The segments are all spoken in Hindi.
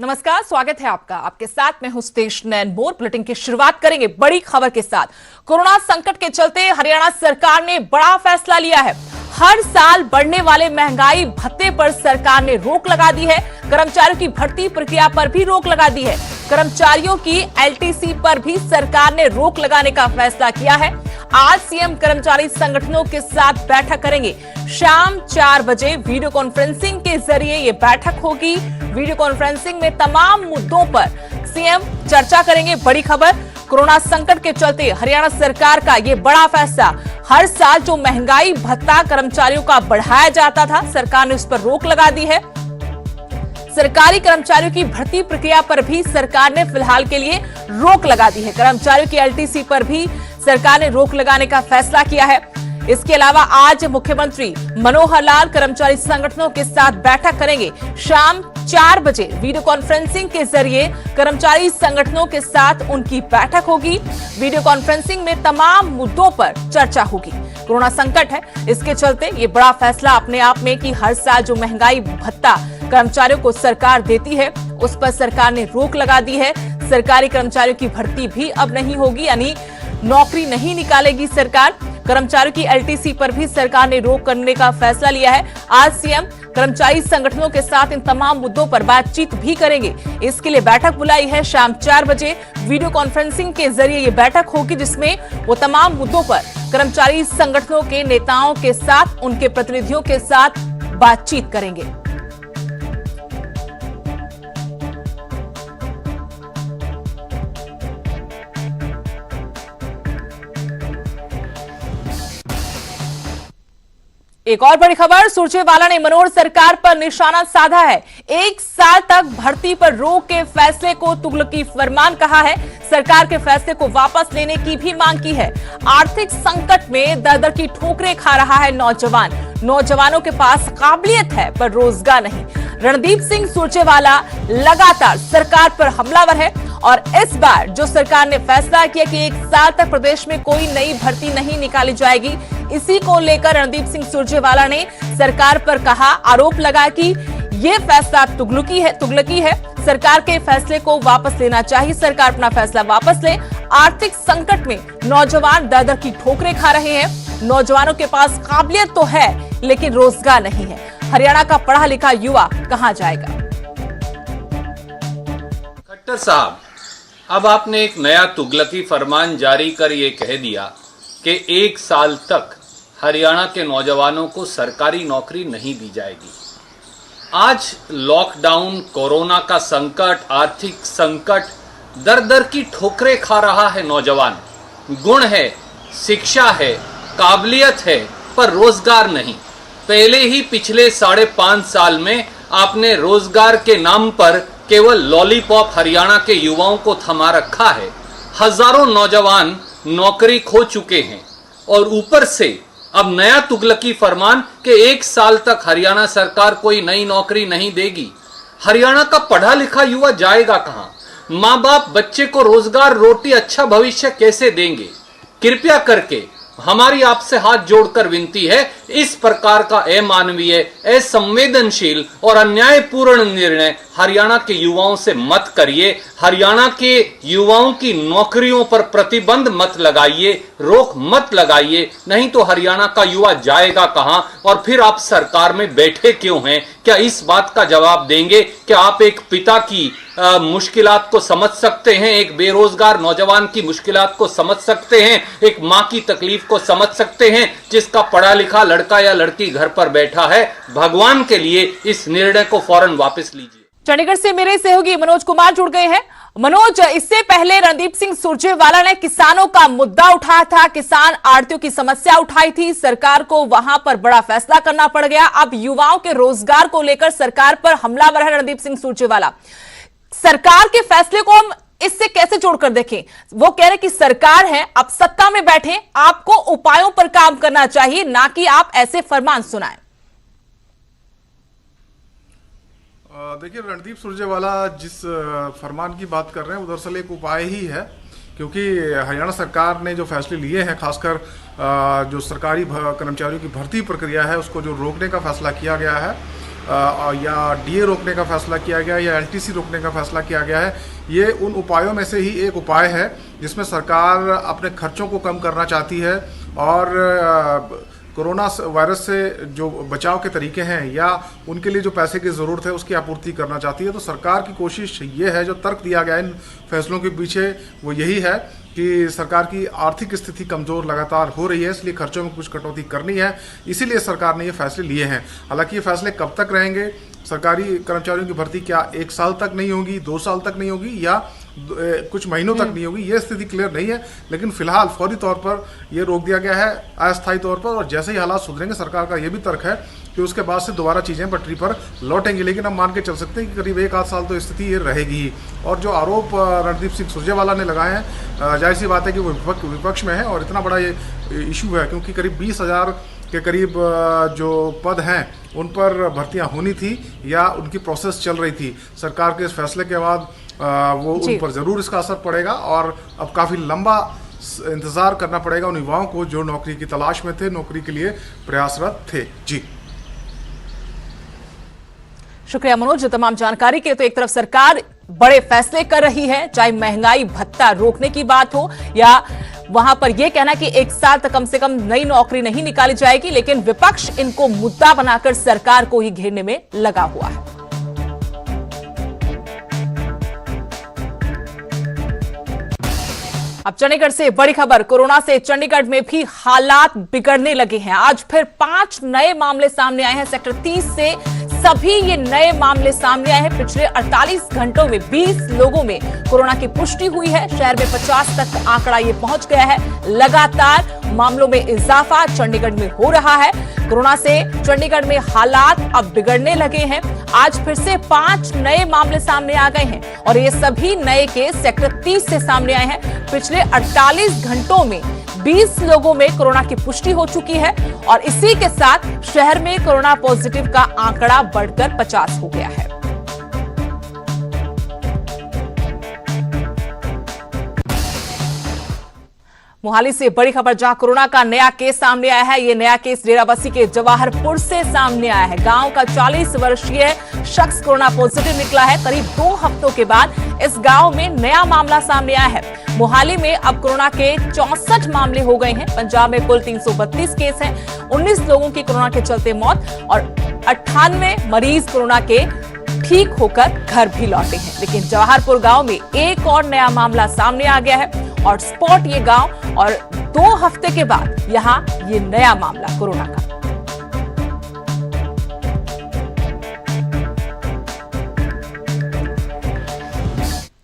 नमस्कार, स्वागत है आपका। आपके साथ मैं हूं स्टेश नैनमोर। बुलेटिन की शुरुआत करेंगे बड़ी खबर के साथ। कोरोना संकट के चलते हरियाणा सरकार ने बड़ा फैसला लिया है। हर साल बढ़ने वाले महंगाई भत्ते पर सरकार ने रोक लगा दी है। कर्मचारियों की भर्ती प्रक्रिया पर भी रोक लगा दी है। कर्मचारियों की एलटीसी पर भी सरकार ने रोक लगाने का फैसला किया है। आज सीएम कर्मचारी संगठनों के साथ बैठक करेंगे। शाम 4 बजे वीडियो कॉन्फ्रेंसिंग के जरिए ये बैठक होगी। वीडियो कॉन्फ्रेंसिंग में तमाम मुद्दों पर सीएम चर्चा करेंगे। बड़ी खबर, कोरोना संकट के चलते हरियाणा सरकार का ये बड़ा फैसला। हर साल जो महंगाई भत्ता कर्मचारियों का बढ़ाया जाता था, सरकार ने उस पर रोक लगा दी है। सरकारी कर्मचारियों की भर्ती प्रक्रिया पर भी सरकार ने फिलहाल के लिए रोक लगा दी है। कर्मचारियों की एलटीसी पर भी सरकार ने रोक लगाने का फैसला किया है। इसके अलावा आज मुख्यमंत्री मनोहर लाल कर्मचारी संगठनों के साथ बैठक करेंगे। शाम 4 बजे वीडियो कॉन्फ्रेंसिंग के जरिए कर्मचारी संगठनों के साथ उनकी बैठक होगी। वीडियो कॉन्फ्रेंसिंग में तमाम मुद्दों पर चर्चा होगी। कोरोना संकट है, इसके चलते ये बड़ा फैसला अपने आप में कि हर साल जो महंगाई भत्ता कर्मचारियों को सरकार देती है, उस पर सरकार ने रोक लगा दी है। सरकारी कर्मचारियों की भर्ती भी अब नहीं होगी, यानी नौकरी नहीं निकालेगी सरकार। कर्मचारियों की एलटीसी पर भी सरकार ने रोक करने का फैसला लिया है। आज सीएम कर्मचारी संगठनों के साथ इन तमाम मुद्दों पर बातचीत भी करेंगे। इसके लिए बैठक बुलाई है। शाम 4 बजे वीडियो कॉन्फ्रेंसिंग के जरिए ये बैठक होगी, जिसमें वो तमाम मुद्दों पर कर्मचारी संगठनों के नेताओं के साथ, उनके प्रतिनिधियों के साथ बातचीत करेंगे। एक और बड़ी खबर, सुरजेवाला ने मनोहर सरकार पर निशाना साधा है। 1 साल तक भर्ती पर रोक के फैसले को तुगलकी फरमान कहा है। सरकार के फैसले को वापस लेने की भी मांग की है। आर्थिक संकट में दर दर की ठोकरें खा रहा है नौजवान। नौजवानों के पास काबिलियत है पर रोजगार नहीं। रणदीप सिंह सुरजेवाला लगातार सरकार पर हमलावर है और इस बार जो सरकार ने फैसला किया कि 1 साल तक प्रदेश में कोई नई भर्ती नहीं निकाली जाएगी, इसी को लेकर रणदीप सिंह सुरजेवाला ने सरकार पर कहा, आरोप लगा कि यह फैसला तुगलकी है। सरकार के फैसले को वापस लेना चाहिए। सरकार अपना फैसला वापस ले। आर्थिक संकट में नौजवान दर दर की ठोकरें खा रहे हैं। नौजवानों के पास काबिलियत तो है लेकिन रोजगार नहीं है। हरियाणा का पढ़ा लिखा युवा कहां जाएगा? खट्टर साहब, अब आपने एक नया तुगलकी फरमान जारी कर ये कह दिया कि 1 साल तक हरियाणा के नौजवानों को सरकारी नौकरी नहीं दी जाएगी। आज लॉकडाउन, कोरोना का संकट, आर्थिक संकट, दर दर की ठोकरें खा रहा है नौजवान। गुण है, शिक्षा है, काबिलियत है, पर रोजगार नहीं। पहले ही पिछले 5.5 साल में आपने रोजगार के नाम पर केवल लॉलीपॉप हरियाणा के युवाओं को थमा रखा है। हजारों नौजवान नौकरी खो चुके हैं और ऊपर से अब नया तुगलकी फरमान कि 1 साल तक हरियाणा सरकार कोई नई नौकरी नहीं देगी। हरियाणा का पढ़ा लिखा युवा जाएगा कहां? माँ बाप बच्चे को रोजगार, रोटी, अच्छा भविष्य कैसे देंगे? कृपया करके हमारी आपसे हाथ जोड़कर विनती है, इस प्रकार का अमानवीय, असंवेदनशील और अन्यायपूर्ण निर्णय हरियाणा के युवाओं से मत करिए। हरियाणा के युवाओं की नौकरियों पर प्रतिबंध मत लगाइए, रोक मत लगाइए, नहीं तो हरियाणा का युवा जाएगा कहां और फिर आप सरकार में बैठे क्यों हैं? क्या इस बात का जवाब देंगे कि आप एक पिता की मुश्किलात को समझ सकते हैं, एक बेरोजगार नौजवान की मुश्किलात को समझ सकते हैं, एक मां की तकलीफ को समझ सकते हैं जिसका पढ़ा लिखा लड़का या लड़की घर पर बैठा है? भगवान के लिए इस निर्णय को फौरन वापस लीजिए। चंडीगढ़ से मेरे सहयोगी मनोज कुमार जुड़ गए हैं। मनोज, इससे पहले रणदीप सिंह सुरजेवाला ने किसानों का मुद्दा उठाया था, किसान आड़तियों की समस्या उठाई थी, सरकार को वहां पर बड़ा फैसला करना पड़ गया। अब युवाओं के रोजगार को लेकर सरकार पर हमलावर है रणदीप सिंह सुरजेवाला। सरकार के फैसले को हम इससे कैसे जोड़कर देखें? वो कह रहे कि सरकार है, अब सत्ता में बैठे, आपको उपायों पर काम करना चाहिए, ना कि आप ऐसे फरमान सुनाएं। देखिए, रणदीप सुरजेवाला जिस फरमान की बात कर रहे हैं वो दरअसल एक उपाय ही है, क्योंकि हरियाणा सरकार ने जो फैसले लिए हैं, खासकर जो सरकारी कर्मचारियों की भर्ती प्रक्रिया है उसको जो रोकने का फैसला किया गया है, या डीए रोकने का फैसला किया गया या एलटीसी रोकने का फैसला किया गया है, ये उन उपायों में से ही एक उपाय है जिसमें सरकार अपने खर्चों को कम करना चाहती है और कोरोना वायरस से जो बचाव के तरीके हैं या उनके लिए जो पैसे की ज़रूरत है उसकी आपूर्ति करना चाहती है। तो सरकार की कोशिश ये है, जो तर्क दिया गया इन फैसलों के पीछे वो यही है कि सरकार की आर्थिक स्थिति कमज़ोर लगातार हो रही है, इसलिए खर्चों में कुछ कटौती करनी है, इसीलिए सरकार ने ये फैसले लिए हैं। हालांकि ये फैसले कब तक रहेंगे, सरकारी कर्मचारियों की भर्ती क्या 1 साल तक नहीं होगी, 2 साल तक नहीं होगी या कुछ महीनों तक नहीं होगी, ये स्थिति क्लियर नहीं है। लेकिन फिलहाल फौरी तौर पर ये रोक दिया गया है अस्थायी तौर पर, और जैसे ही हालात सुधरेंगे, सरकार का ये भी तर्क है कि उसके बाद से दोबारा चीज़ें पटरी पर लौटेंगी। लेकिन हम मान के चल सकते हैं कि करीब 1 आध साल तो स्थिति ये रहेगी ही। और जो आरोप रणदीप सिंह सुरजेवाला ने लगाए हैं, जाहिर सी बात है कि वो विपक्ष में है और इतना बड़ा ये इशू है क्योंकि करीब 20,000 के करीब जो पद हैं उन पर भर्तियां होनी थी या उनकी प्रोसेस चल रही थी। सरकार के इस फैसले के बाद वो उन पर ज़रूर इसका असर पड़ेगा और अब काफ़ी लंबा इंतज़ार करना पड़ेगा उन युवाओं को जो नौकरी की तलाश में थे, नौकरी के लिए प्रयासरत थे। जी शुक्रिया मनोज, तमाम जानकारी के। तो एक तरफ सरकार बड़े फैसले कर रही है, चाहे महंगाई भत्ता रोकने की बात हो या वहां पर यह कहना कि 1 साल तक कम से कम नई नौकरी नहीं निकाली जाएगी, लेकिन विपक्ष इनको मुद्दा बनाकर सरकार को ही घेरने में लगा हुआ है। अब चंडीगढ़ से बड़ी खबर, कोरोना से चंडीगढ़ में भी हालात बिगड़ने लगे हैं। आज फिर 5 नए मामले सामने आए हैं। सेक्टर 30 से सभी ये नए मामले सामने आए हैं। पिछले 48 घंटों में 20 लोगों में कोरोना की पुष्टि हुई है। शहर में 50 तक आंकड़ा ये पहुंच गया है। लगातार मामलों में इजाफा चंडीगढ़ में हो रहा है। कोरोना से चंडीगढ़ में हालात अब बिगड़ने लगे हैं। आज फिर से 5 नए मामले सामने आ गए हैं और ये सभी नए केस सेक्टर 30 से सामने आए हैं। पिछले 48 घंटों में 20 लोगों में कोरोना की पुष्टि हो चुकी है और इसी के साथ शहर में कोरोना पॉजिटिव का आंकड़ा बढ़कर 50 हो गया है। मोहाली से बड़ी खबर, जहां कोरोना का नया केस सामने आया है। यह नया केस डेराबस्सी के जवाहरपुर से सामने आया है। गांव का 40 वर्षीय शख्स कोरोना पॉजिटिव निकला है। करीब 2 हफ्तों के बाद इस गांव में नया मामला सामने आया है। मोहाली में अब कोरोना के 64 मामले हो गए हैं। पंजाब में कुल 332 केस हैं। 19 लोगों की कोरोना के चलते मौत और 98 मरीज कोरोना के ठीक होकर घर भी लौटे हैं। लेकिन जवाहरपुर गांव में एक और नया मामला सामने आ गया है। हॉटस्पॉट ये गांव और 2 हफ्ते के बाद यहां ये नया मामला कोरोना का।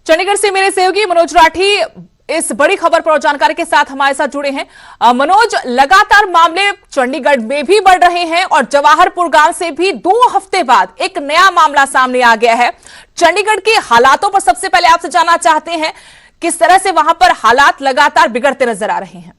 चंडीगढ़ से मेरे सहयोगी मनोज राठी इस बड़ी खबर पर और जानकारी के साथ हमारे साथ जुड़े हैं। मनोज, लगातार मामले चंडीगढ़ में भी बढ़ रहे हैं और जवाहरपुर गांव से भी 2 हफ्ते बाद एक नया मामला सामने आ गया है। चंडीगढ़ के हालातों पर सबसे पहले आपसे जानना चाहते हैं, किस तरह से वहां पर हालात लगातार बिगड़ते नजर आ रहे हैं?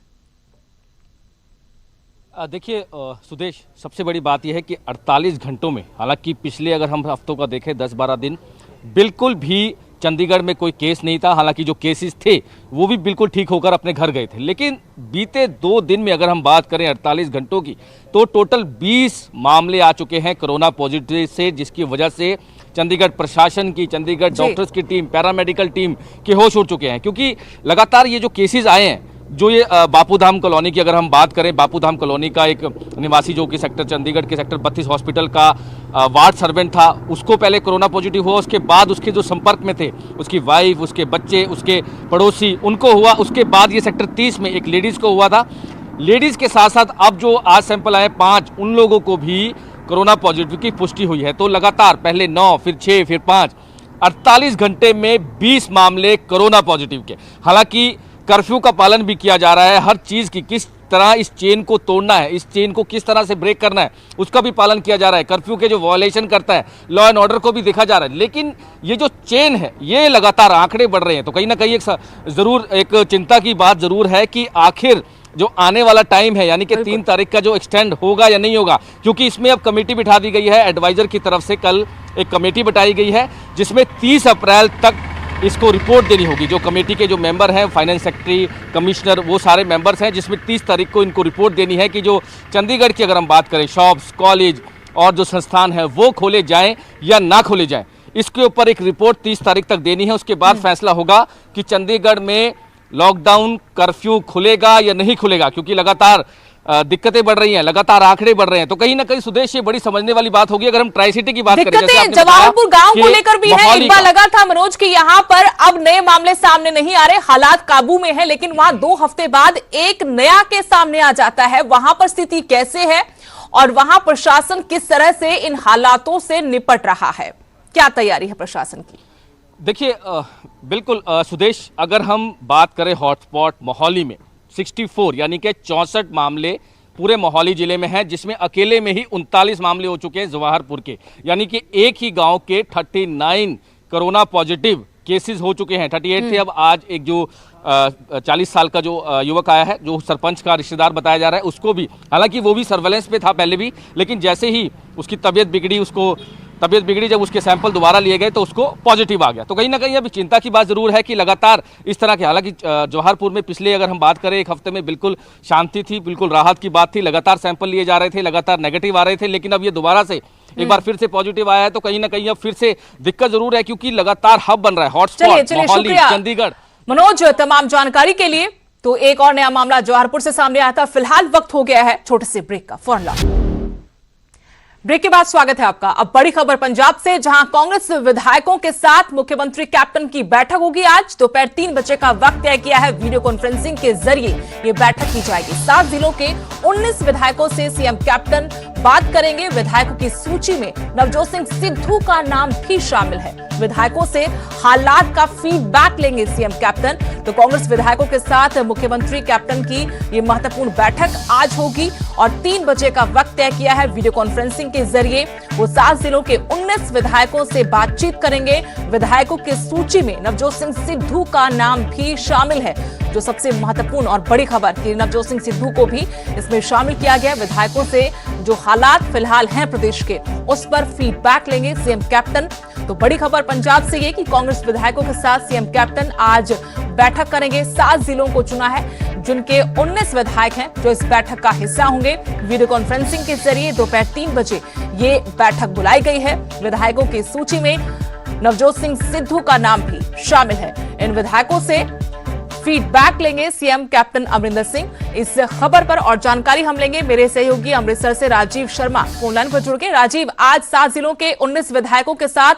देखिए सुदेश, सबसे बड़ी बात यह है कि 48 घंटों में, हालांकि पिछले अगर हम हफ्तों का देखें 10-12 दिन, बिल्कुल भी चंडीगढ़ में कोई केस नहीं था। हालांकि जो केसेस थे वो भी बिल्कुल ठीक होकर अपने घर गए थे। लेकिन बीते 2 दिन में अगर हम बात करें 48 घंटों की, तो टोटल 20 मामले आ चुके हैं कोरोना पॉजिटिव से, जिसकी वजह से चंडीगढ़ प्रशासन की, चंडीगढ़ डॉक्टर्स की टीम, पैरामेडिकल टीम के होश उड़ चुके हैं। क्योंकि लगातार ये जो केसेस आए हैं, जो ये बापूधाम कॉलोनी की अगर हम बात करें, बापूधाम कॉलोनी का एक निवासी जो कि सेक्टर चंडीगढ़ के सेक्टर 32 हॉस्पिटल का वार्ड सर्वेंट था, उसको पहले कोरोना पॉजिटिव हुआ। उसके बाद उसके जो संपर्क में थे, उसकी वाइफ, उसके बच्चे, उसके पड़ोसी, उनको हुआ। उसके बाद ये सेक्टर 30 में एक लेडीज़ को हुआ था। लेडीज़ के साथ साथ अब जो आज सैंपल आए 5, उन लोगों को भी कोरोना पॉजिटिव की पुष्टि हुई है। तो लगातार पहले 9, फिर 6, फिर 5, 48 घंटे में 20 मामले कोरोना पॉजिटिव के। हालांकि कर्फ्यू का पालन भी किया जा रहा है। हर चीज़ की किस तरह इस चेन को तोड़ना है, इस चेन को किस तरह से ब्रेक करना है, उसका भी पालन किया जा रहा है। कर्फ्यू के जो वायलेशन करता है, लॉ एंड ऑर्डर को भी देखा जा रहा है। लेकिन ये जो चेन है, ये लगातार आंकड़े बढ़ रहे हैं। तो कहीं ना कहीं ज़रूर एक चिंता की बात ज़रूर है कि आखिर जो आने वाला टाइम है, यानी कि 3 तारीख का जो एक्सटेंड होगा या नहीं होगा, क्योंकि इसमें अब कमेटी बिठा दी गई है। एडवाइजर की तरफ से कल एक कमेटी बिठाई गई है जिसमें 30 अप्रैल तक इसको रिपोर्ट देनी होगी। जो कमेटी के जो मेंबर हैं, फाइनेंस सेक्रेटरी, कमिश्नर, वो सारे मेंबर्स हैं, जिसमें 30 तारीख को इनको रिपोर्ट देनी है कि जो चंडीगढ़ की अगर हम बात करें, शॉप्स, कॉलेज और जो संस्थान है वो खोले जाएं या ना खोले जाएं, इसके ऊपर एक रिपोर्ट 30 तारीख तक देनी है। उसके बाद फैसला होगा कि चंडीगढ़ में लॉकडाउन कर्फ्यू खुलेगा या नहीं खुलेगा, क्योंकि लगातार दिक्कतें बढ़ रही हैं, लगातार आंकड़े बढ़ रहे हैं। तो कहीं ना कहीं सुदेश ये बड़ी समझने वाली बात होगी। अगर हम ट्राई सिटी की बात करें, दिक्कतें जवाहरपुर गांव को लेकर भी है। एक बार लगा था मनोज कि यहां पर अब नए मामले सामने नहीं आ रहे, हालात काबू में है, लेकिन वहां 2 हफ्ते बाद एक नया केस सामने आ जाता है। वहां पर स्थिति कैसे है और वहां प्रशासन किस तरह से इन हालातों से निपट रहा है, क्या तैयारी है प्रशासन की? देखिए बिल्कुल सुदेश, अगर हम बात करें हॉटस्पॉट मोहाली में 64 यानी कि 64 मामले पूरे मोहाली जिले में हैं, जिसमें अकेले में ही 39 मामले हो चुके हैं जवाहरपुर के, यानी कि एक ही गांव के 39 कोरोना पॉजिटिव केसेस हो चुके हैं। 38 थे, अब आज एक जो 40 साल का जो युवक आया है, जो सरपंच का रिश्तेदार बताया जा रहा है, उसको भी, हालांकि वो भी सर्वेलेंस पे था पहले भी, लेकिन जैसे ही उसकी तबीयत बिगड़ी, जब उसके सैंपल दोबारा लिए गए तो उसको पॉजिटिव आ गया। तो कहीं ना कहीं अभी चिंता की बात जरूर है कि लगातार इस तरह के, हालांकि जवाहरपुर में पिछले अगर हम बात करें 1 हफ्ते में बिल्कुल शांति थी, बिल्कुल राहत की बात थी, लगातार सैंपल लिए जा रहे थे, लगातार नेगेटिव आ रहे थे, लेकिन अब ये दोबारा से एक बार फिर से पॉजिटिव आया है। तो कहीं ना कहीं अब फिर से दिक्कत जरूर है, क्योंकि लगातार हब बन रहा है, हॉटस्पॉट मोहाली, चंडीगढ़। मनोज, तमाम जानकारी के लिए। तो एक और नया मामला जवाहरपुर से सामने आया था। फिलहाल वक्त हो गया है छोटे से ब्रेक का, फौरन लौट। ब्रेक के बाद स्वागत है आपका। अब बड़ी खबर पंजाब से, जहां कांग्रेस विधायकों के साथ मुख्यमंत्री कैप्टन की बैठक होगी। आज दोपहर 3 बजे का वक्त तय किया है। वीडियो कॉन्फ्रेंसिंग के जरिए ये बैठक की जाएगी। 7 जिलों के 19 विधायकों से सीएम कैप्टन बात करेंगे। विधायकों की सूची में नवजोत सिंह सिद्धू का नाम भी शामिल है। विधायकों से हालात का फीडबैक लेंगे सीएम कैप्टन। तो कांग्रेस विधायकों के साथ मुख्यमंत्री कैप्टन की ये महत्वपूर्ण बैठक आज होगी और 3 बजे का वक्त तय किया है। वीडियो कॉन्फ्रेंसिंग के जरिए वो 7 जिलों के 19 विधायकों से बातचीत करेंगे। विधायकों की सूची में नवजोत सिंह सिद्धू का नाम भी शामिल है। जो सबसे महत्वपूर्ण और बड़ी खबर कि नवजोत सिंह सिद्धू को भी इसमें शामिल किया गया। विधायकों से जो हालात फिलहाल हैं प्रदेश के, उस पर फीडबैक लेंगे सीएम कैप्टन। तो बड़ी खबर पंजाब से ये कि कांग्रेस विधायकों के साथ सीएम कैप्टन आज बैठक करेंगे। 7 जिलों को चुना है, जिनके 19 विधायक हैं जो इस बैठक का हिस्सा होंगे। वीडियो कॉन्फ्रेंसिंग के जरिए दोपहर 3 बजे ये बैठक बुलाई गई है। विधायकों की सूची में नवजोत सिंह सिद्धू का नाम भी शामिल है। इन विधायकों से फीडबैक लेंगे सीएम कैप्टन अमरिंदर सिंह। इस खबर पर और जानकारी हम लेंगे मेरे सहयोगी अमृतसर से राजीव शर्मा फोन लाइन पर जुड़ गए। राजीव, आज 7 जिलों के 19 विधायकों के साथ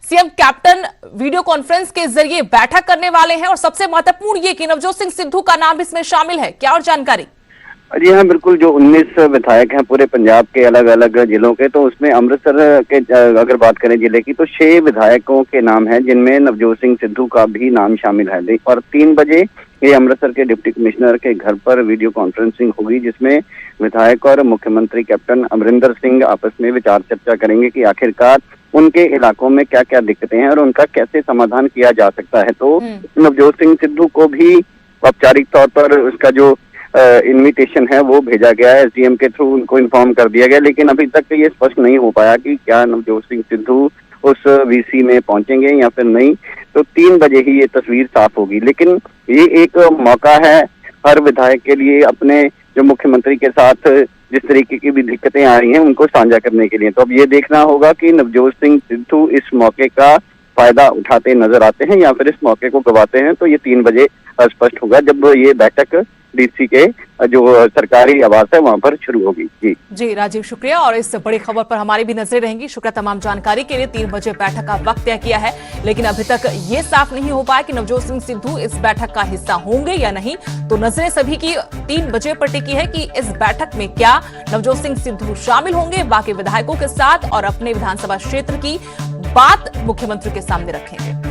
सीएम कैप्टन वीडियो कॉन्फ्रेंस के जरिए बैठक करने वाले हैं और सबसे महत्वपूर्ण ये कि नवजोत सिंह सिद्धू का नाम इसमें शामिल है, क्या और जानकारी? जी हाँ, बिल्कुल। जो 19 विधायक हैं पूरे पंजाब के अलग अलग जिलों के, तो उसमें अमृतसर के अगर बात करें जिले की, तो 6 विधायकों के नाम हैं, जिनमें नवजोत सिंह सिद्धू का भी नाम शामिल है। और 3 बजे ये अमृतसर के डिप्टी कमिश्नर के घर पर वीडियो कॉन्फ्रेंसिंग होगी, जिसमें विधायक और मुख्यमंत्री कैप्टन अमरिंदर सिंह आपस में विचार चर्चा करेंगे कि आखिरकार उनके इलाकों में क्या क्या दिक्कतें हैं और उनका कैसे समाधान किया जा सकता है। तो नवजोत सिंह सिद्धू को भी औपचारिक तौर पर उसका जो इनविटेशन है वो भेजा गया है, एसडीएम के थ्रू उनको इन्फॉर्म कर दिया गया, लेकिन अभी तक ये स्पष्ट नहीं हो पाया कि क्या नवजोत सिंह सिद्धू उस वीसी में पहुंचेंगे या फिर नहीं। तो 3 बजे ही ये तस्वीर साफ होगी, लेकिन ये एक मौका है हर विधायक के लिए अपने जो मुख्यमंत्री के साथ जिस तरीके की भी दिक्कतें आ रही हैं उनको साझा करने के लिए। तो अब ये देखना होगा कि नवजोत सिंह सिद्धू इस मौके का फायदा उठाते नजर आते हैं या फिर इस मौके को गवाते हैं। तो ये 3 बजे स्पष्ट होगा, जब ये बैठक डीसी के जो सरकारी आवास है वहां पर शुरू होगी। जी राजीव, शुक्रिया। और इस बड़ी खबर पर हमारी भी नजरें रहेंगी। शुक्रिया तमाम जानकारी के लिए। 3 बजे बैठक का वक्त तय किया है, लेकिन अभी तक ये साफ नहीं हो पाया कि नवजोत सिंह सिद्धू इस बैठक का हिस्सा होंगे या नहीं। तो नजरें सभी की 3 बजे पर टिकी है कि इस बैठक में क्या नवजोत सिंह सिद्धू शामिल होंगे, बाकी विधायकों के साथ, और अपने विधानसभा क्षेत्र की बात मुख्यमंत्री के सामने रखेंगे।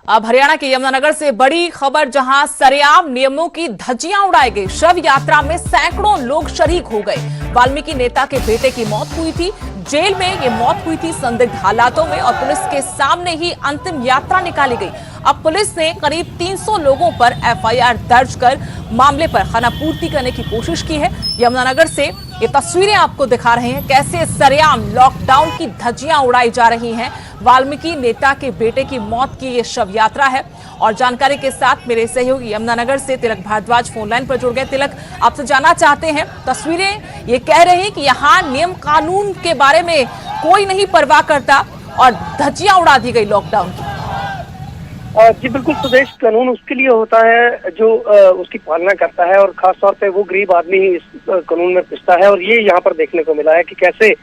अब हरियाणा के यमुनानगर से बड़ी खबर, जहां सरेआम नियमों की धज्जियां उड़ाई गई। शव यात्रा में सैकड़ों लोग शरीक हो गए। वाल्मीकि नेता के बेटे की मौत हुई थी। जेल में ये मौत हुई थी संदिग्ध हालातों में और पुलिस के सामने ही अंतिम यात्रा निकाली गई। अब पुलिस ने करीब 300 लोगों पर एफआईआर दर्ज कर मामले पर खानापूर्ति करने की कोशिश की है। यमुनानगर से ये तस्वीरें आपको दिखा रहे हैं कैसे सरेआम लॉकडाउन की धज्जियां उड़ाई जा रही हैं। वाल्मीकि नेता के बेटे की मौत की ये शव यात्रा है और जानकारी के साथ मेरे सहयोगी यमुनानगर से तिलक भारद्वाज फोन लाइन पर जुड़ गए। तिलक, आपसे जानना चाहते हैं, तस्वीरें ये कह रहे हैं कि यहाँ नियम कानून के बारे में कोई नहीं परवाह करता और धज्जियां उड़ा दी गई लॉकडाउन की। जी बिल्कुल सुदेश, कानून उसके लिए होता है जो उसकी पालना करता है और खासतौर पे वो गरीब आदमी ही इस कानून में पिसता है। और ये यहाँ पर देखने को मिला है कि कैसे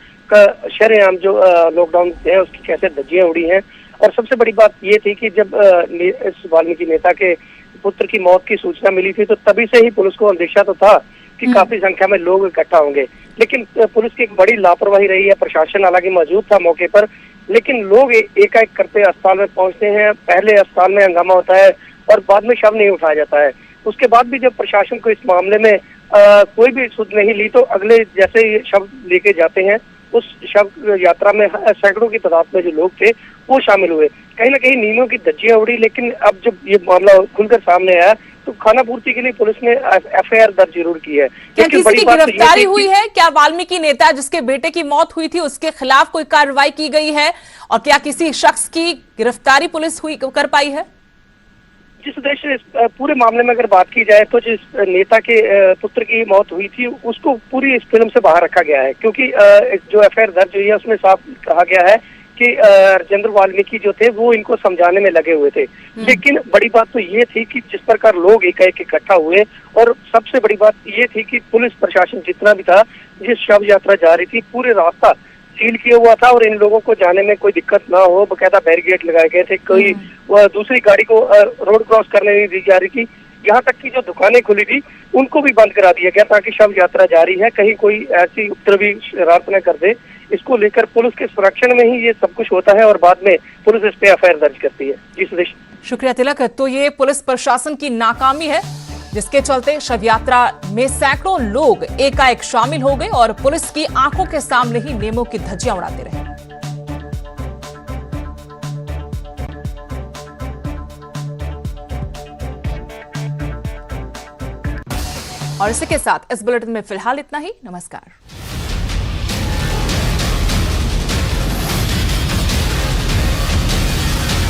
शरेआम जो लॉकडाउन है उसकी कैसे धज्जियां उड़ी हैं। और सबसे बड़ी बात ये थी कि जब इस वाल्मीकि नेता के पुत्र की मौत की सूचना मिली थी तो तभी से ही पुलिस को अंदेशा तो था कि काफी संख्या में लोग इकट्ठा होंगे, लेकिन पुलिस की एक बड़ी लापरवाही रही है। प्रशासन हालांकि मौजूद था मौके पर, लेकिन लोग एकाएक करते अस्पताल में पहुंचते हैं। पहले अस्पताल में हंगामा होता है और बाद में शव नहीं उठाया जाता है। उसके बाद भी जब प्रशासन को इस मामले में कोई भी सुध नहीं ली तो अगले जैसे ये शव लेके जाते हैं उस शव यात्रा में सैकड़ों की तादाद में जो लोग थे वो शामिल हुए। कहीं ना कहीं नियमों की धज्जियां उड़ी, लेकिन अब जब ये मामला खुलकर सामने आया तो खानापूर्ति के लिए पुलिस ने एफआईआर दर्ज जरूर की है। क्या किसी की गिरफ्तारी हुई है? क्या वाल्मीकि नेता जिसके बेटे की मौत हुई थी उसके खिलाफ कोई कार्रवाई की गई है और क्या किसी शख्स की गिरफ्तारी पुलिस कर पाई है? जिस देश इस पूरे मामले में अगर बात की जाए तो जिस नेता के पुत्र की मौत हुई थी उसको पूरी इस फिल्म से बाहर रखा गया है, क्योंकि जो एफआईआर दर्ज हुई है उसमें साफ कहा गया है कि राजेंद्र वाल्मीकि जो थे वो इनको समझाने में लगे हुए थे। लेकिन बड़ी बात तो ये थी कि जिस प्रकार लोग एकाएक इकट्ठा हुए और सबसे बड़ी बात ये थी कि पुलिस प्रशासन जितना भी था, जिस शव यात्रा जा रही थी पूरे रास्ता सील किया हुआ था और इन लोगों को जाने में कोई दिक्कत ना हो, बकायदा बैरिकेड लगाए गए थे। कोई दूसरी गाड़ी को रोड क्रॉस करने नहीं दी जा रही थी। यहाँ तक कि जो दुकानें खुली थी उनको भी बंद करा दिया गया ताकि शव यात्रा जारी है, कहीं कोई ऐसी उपद्रवी शरारत न कर दे। इसको लेकर पुलिस के संरक्षण में ही ये सब कुछ होता है और बाद में पुलिस इस पे एफआईआर दर्ज करती है। जी सुदेश। शुक्रिया तिलक। तो ये पुलिस प्रशासन की नाकामी है जिसके चलते शव यात्रा में सैकड़ों लोग एकाएक शामिल हो गए और पुलिस की आंखों के सामने ही नियमों की धज्जियां उड़ाते रहे। और इसी के साथ इस बुलेटिन में फिलहाल इतना ही। नमस्कार।